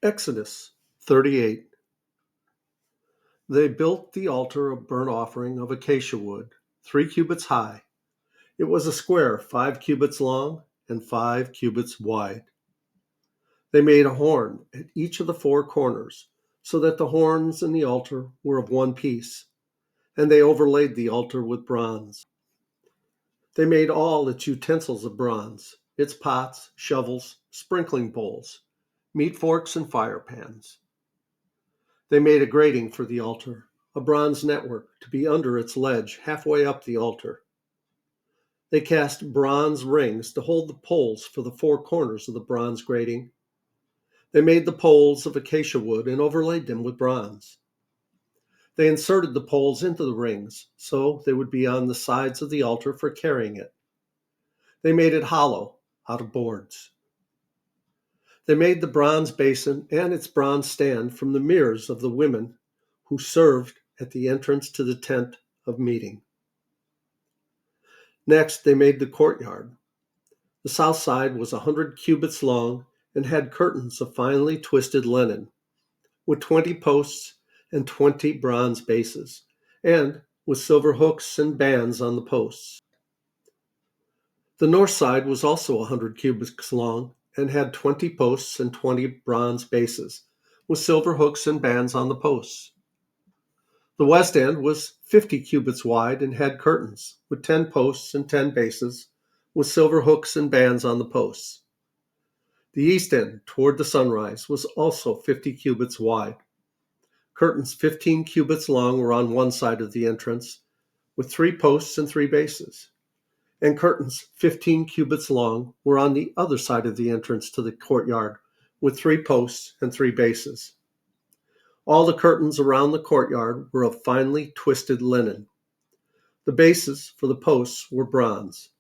Exodus 38. They built the altar of burnt offering of acacia wood, 3 cubits high. It was a square 5 cubits long and 5 cubits wide. They made a horn at each of the 4 corners, so that the horns and the altar were of one piece, and they overlaid the altar with bronze. They made all its utensils of bronze, its pots, shovels, sprinkling bowls, meat forks, and fire pans. They made a grating for the altar, a bronze network to be under its ledge halfway up the altar. They cast bronze rings to hold the poles for the 4 corners of the bronze grating. They made the poles of acacia wood and overlaid them with bronze. They inserted the poles into the rings so they would be on the sides of the altar for carrying it. They made it hollow out of boards. They made the bronze basin and its bronze stand from the mirrors of the women who served at the entrance to the tent of meeting. Next, they made the courtyard. The south side was 100 cubits long and had curtains of finely twisted linen, with 20 posts and 20 bronze bases, and with silver hooks and bands on the posts. The north side was also 100 cubits long and had 20 posts and 20 bronze bases, with silver hooks and bands on the posts. The west end was 50 cubits wide and had curtains, with 10 posts and 10 bases, with silver hooks and bands on the posts. The east end, toward the sunrise, was also 50 cubits wide. Curtains 15 cubits long were on one side of the entrance, with 3 posts and 3 bases, and curtains 15 cubits long were on the other side of the entrance to the courtyard, with 3 posts and 3 bases. All the curtains around the courtyard were of finely twisted linen. The bases for the posts were bronze.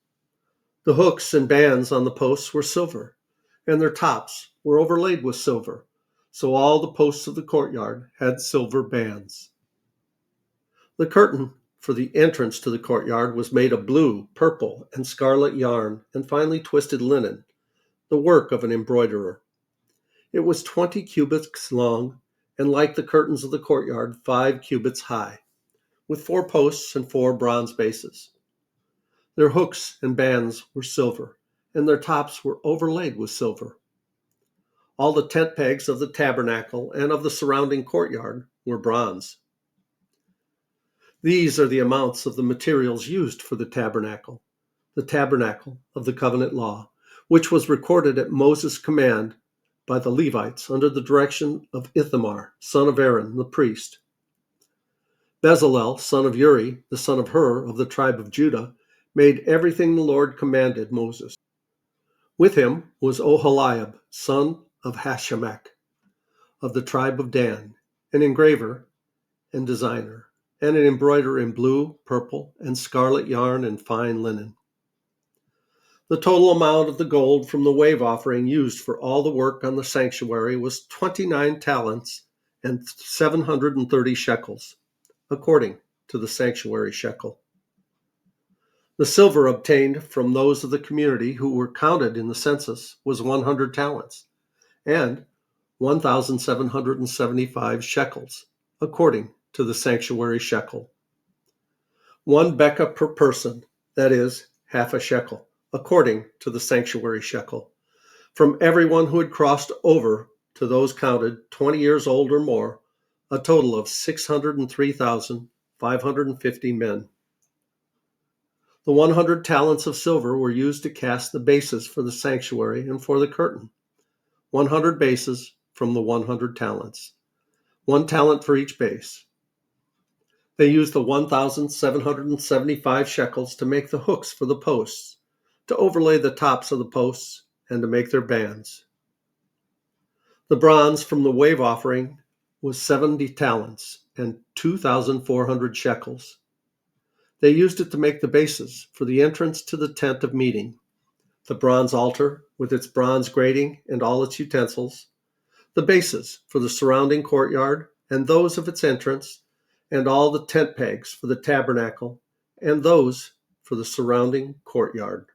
The hooks and bands on the posts were silver, and their tops were overlaid with silver, so all the posts of the courtyard had silver bands. The curtain for the entrance to the courtyard was made of blue, purple, and scarlet yarn and finely twisted linen, the work of an embroiderer. It was 20 cubits long, and like the curtains of the courtyard, 5 cubits high, with 4 posts and 4 bronze bases. Their hooks and bands were silver, and their tops were overlaid with silver. All the tent pegs of the tabernacle and of the surrounding courtyard were bronze. These are the amounts of the materials used for the tabernacle of the covenant law, which was recorded at Moses' command by the Levites under the direction of Ithamar, son of Aaron, the priest. Bezalel, son of Uri, the son of Hur, of the tribe of Judah, made everything the Lord commanded Moses. With him was Oholiab, son of Hashemek, of the tribe of Dan, an engraver and designer, and an embroiderer in blue, purple, and scarlet yarn and fine linen. The total amount of the gold from the wave offering used for all the work on the sanctuary was 29 talents and 730 shekels, according to the sanctuary shekel. The silver obtained from those of the community who were counted in the census was 100 talents and 1,775 shekels, according to the sanctuary shekel. 1 bekah per person, that is, half a shekel, according to the sanctuary shekel, from everyone who had crossed over to those counted 20 years old or more, a total of 603,550 men. The 100 talents of silver were used to cast the bases for the sanctuary and for the curtain. 100 bases from the 100 talents, 1 talent for each base. They used the 1,775 shekels to make the hooks for the posts, to overlay the tops of the posts, and to make their bands. The bronze from the wave offering was 70 talents and 2,400 shekels. They used it to make the bases for the entrance to the tent of meeting, the bronze altar with its bronze grating and all its utensils, the bases for the surrounding courtyard and those of its entrance, and all the tent pegs for the tabernacle and those for the surrounding courtyard.